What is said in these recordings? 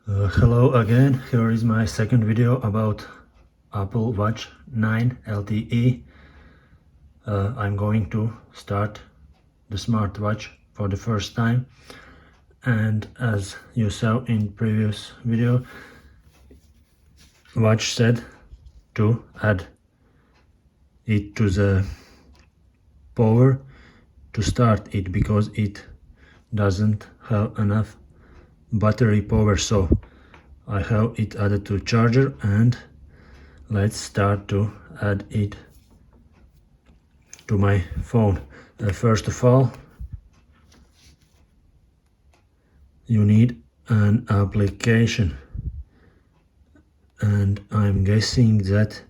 Hello again, here is my second video about Apple Watch 9 LTE. I'm going to start the smartwatch for the first time, and as you saw in previous video, watch said to add it to the power to start it because it doesn't have enough battery power, so I have it added to charger, and let's start to add it to my phone. First of all, you need an application, and I'm guessing that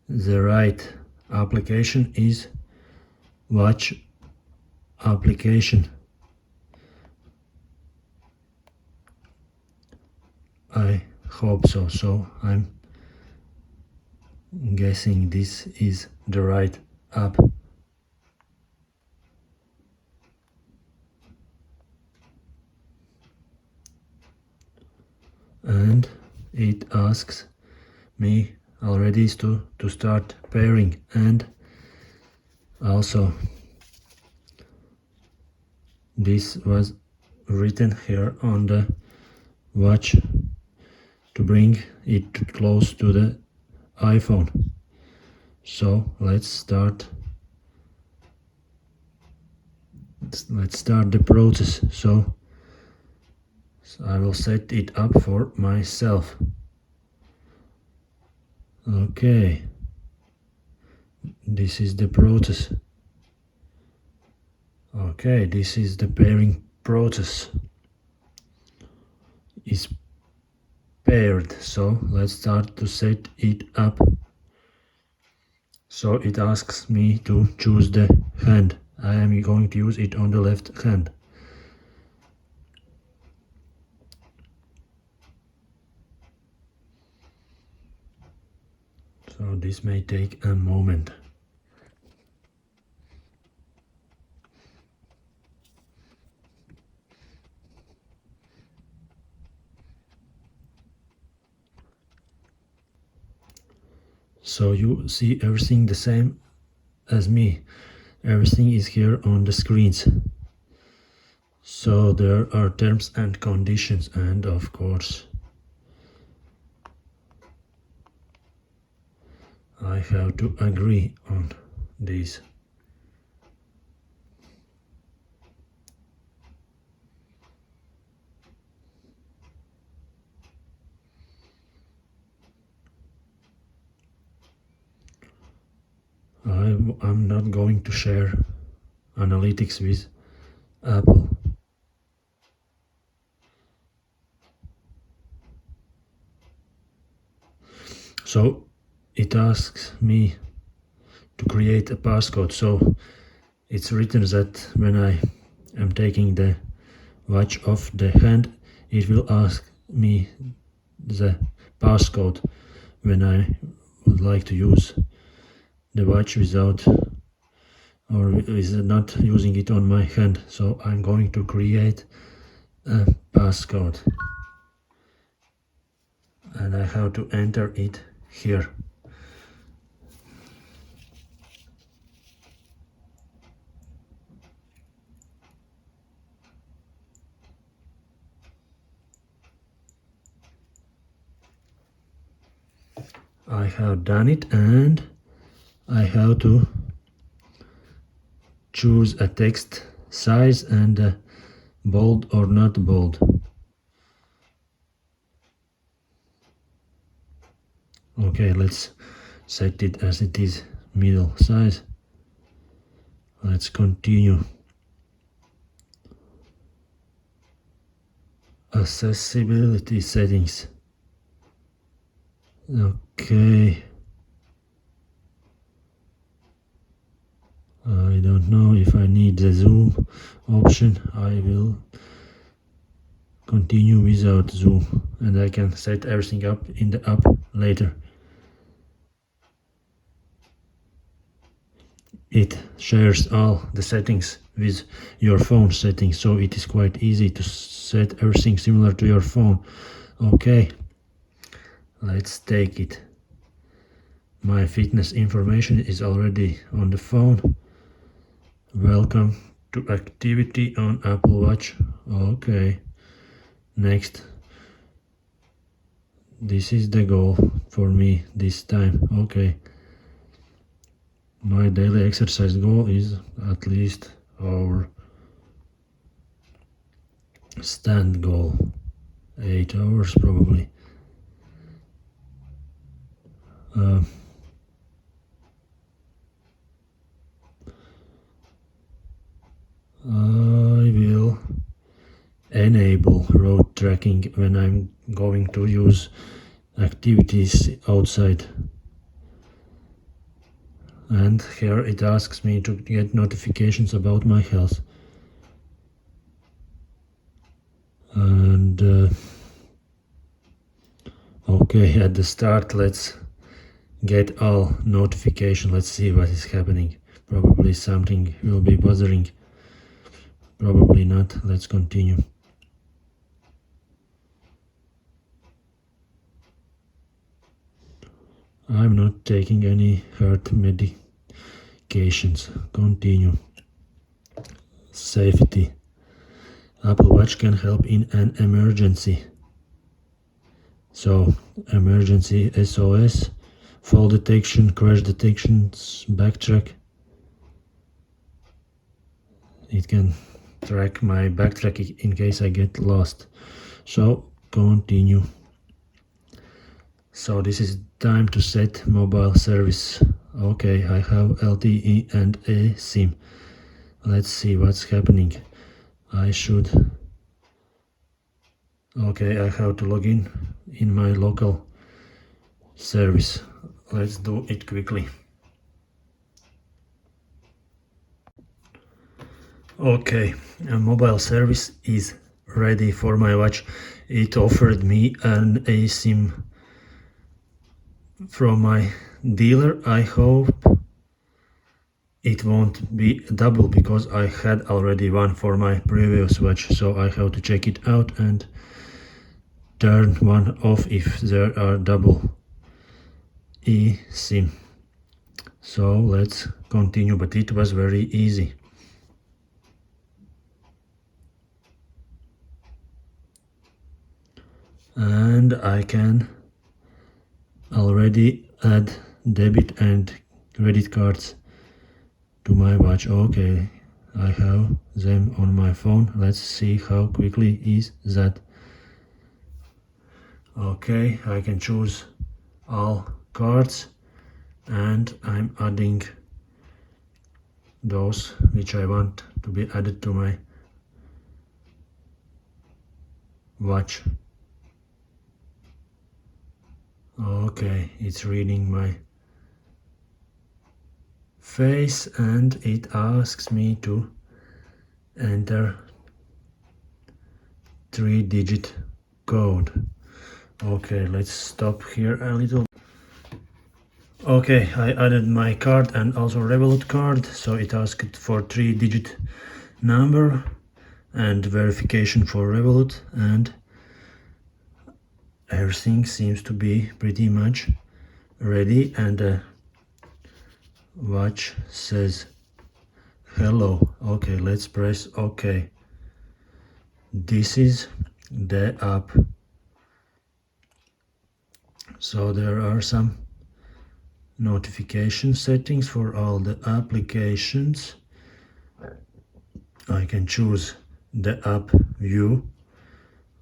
the right application is watch application. I hope so, so I'm guessing this is the right app. And it asks me already to start pairing, and also this was written here on the watch to bring it close to the iPhone. So let's start the process. So I will set it up for myself. Okay, this is the process. Okay, this is the pairing process. It's paired, so let's start to set it up. So it asks me to choose the hand. I am going to use it on the left hand. So this may take a moment. So you see everything the same as me. Everything is here on the screens. So there are terms and conditions, and of course I have to agree on these. I'm not going to share analytics with Apple. So it asks me to create a passcode. So it's written that when I am taking the watch off the hand, it will ask me the passcode when I would like to use the watch without or is not using it on my hand. So I'm going to create a passcode, and I have to enter it here. I have done it, and I have to choose a text size and bold or not bold. Okay, let's set it as it is, middle size. Let's continue. Accessibility settings. Okay. I don't know if I need the zoom option. I will continue without zoom, and I can set everything up in the app later. It shares all the settings with your phone settings, so it is quite easy to set everything similar to your phone. Okay, let's take it. My fitness information is already on the phone. Welcome to activity on Apple Watch. Okay, next. This is the goal for me this time. Okay, my daily exercise goal is at least our stand goal, 8 hours probably. I will enable road tracking when I'm going to use activities outside, and here it asks me to get notifications about my health. And okay, at the start let's get all notification. Let's see what is happening. Probably something will be bothering, probably not. Let's continue. I'm not taking any heart medications. Continue. Safety. Apple Watch can help in an emergency. So, emergency SOS, fall detection, crash detections, backtrack. It can track my backtrack in case I get lost. So, continue. So this is time to set mobile service. Okay, I have LTE and eSIM. Let's see what's happening. Okay, I have to log in my local service. Let's do it quickly. Okay, a mobile service is ready for my watch. It offered me an eSIM from my dealer. I hope it won't be double because I had already one for my previous watch, so I have to check it out and turn one off if there are double eSIM. So let's continue, but it was very easy. And I can already add debit and credit cards to my watch. Okay, I have them on my phone. Let's see how quickly is that. Okay, I can choose all cards and I'm adding those which I want to be added to my watch. Okay, it's reading my face and it asks me to enter 3-digit code. Okay, let's stop here a little. Okay, I added my card and also Revolut card, so it asked for 3-digit number and verification for Revolut, and everything seems to be pretty much ready, and the watch says hello. Okay, let's press OK. This is the app. So there are some notification settings for all the applications. I can choose the app view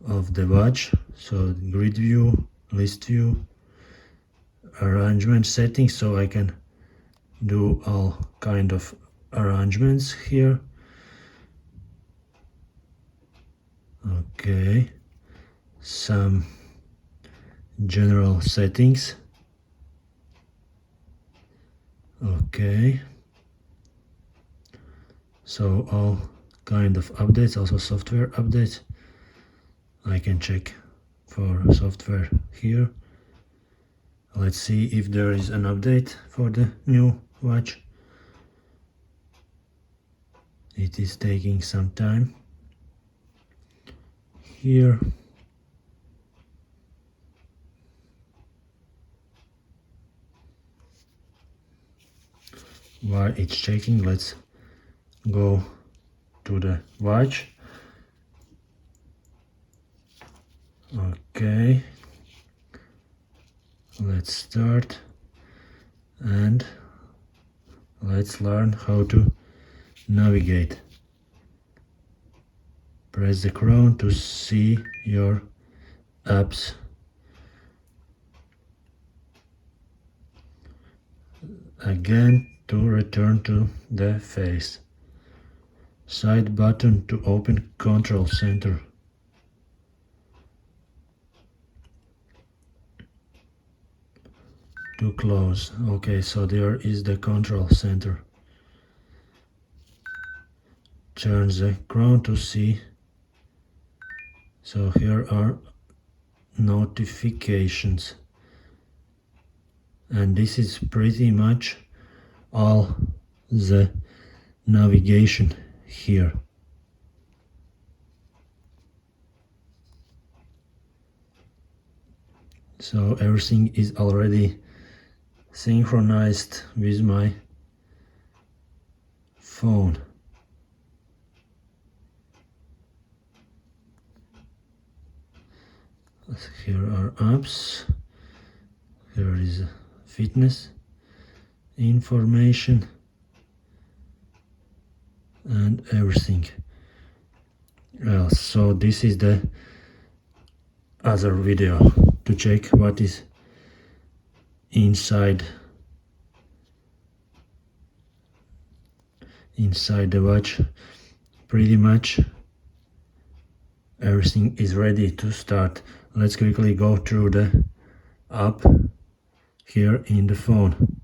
of the watch, so grid view, list view, arrangement settings, so I can do all kind of arrangements here. Okay, some general settings. Okay, so all kind of updates, also software updates. I can check for software here. Let's see if there is an update for the new watch. it is taking some time here. While it's checking, let's go to the watch. Okay, let's start and let's learn how to navigate. Press the crown to see your apps. Again, to return to the face. Side button to open control center. To close. Okay, so there is the control center. Turn the crown to see. So here are notifications. And this is pretty much all the navigation here. So everything is already synchronized with my phone. Here are apps. Here is fitness information and everything else. So this is the other video to check what is inside the watch. Pretty much everything is ready to start. Let's quickly go through the app here in the phone.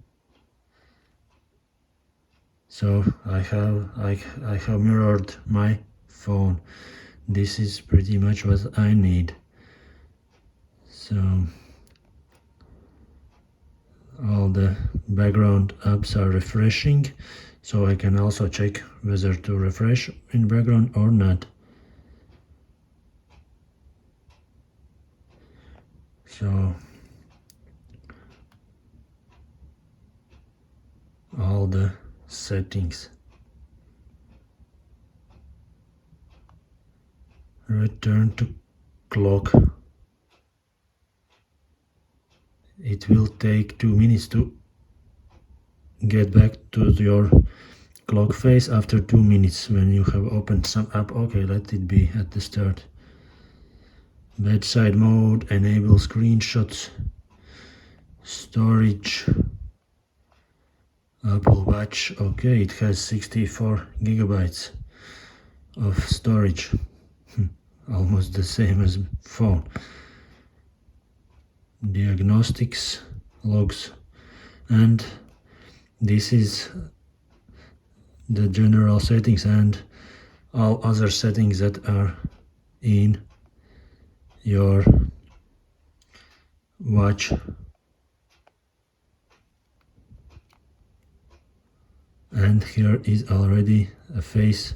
So I have mirrored my phone. This is pretty much what I need. So all the background apps are refreshing, so I can also check whether to refresh in background or not. So all the settings. Return to clock. It will take 2 minutes to get back to your clock face after 2 minutes when you have opened some app. Okay, let it be at the start. Bedside mode, enable screenshots, storage, Apple Watch. Okay, it has 64 gigabytes of storage, almost the same as phone. Diagnostics, logs, and this is the general settings and all other settings that are in your watch. And here is already a face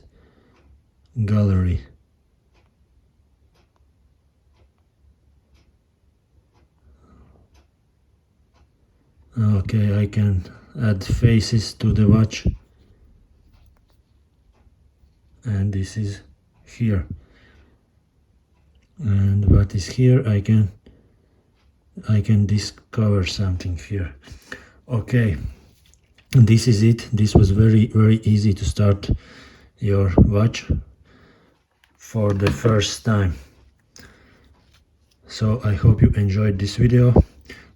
gallery. Okay, I can add faces to the watch, and this is here. And what is here, I can discover something here. Okay, this is it. This was very easy to start your watch for the first time. So I hope you enjoyed this video.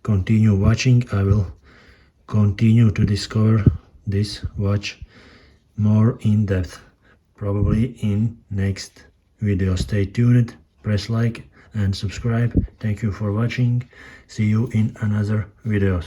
Continue watching. I will continue to discover this watch more in depth, probably in next video. Stay tuned, press like and subscribe. Thank you for watching. See you in another videos.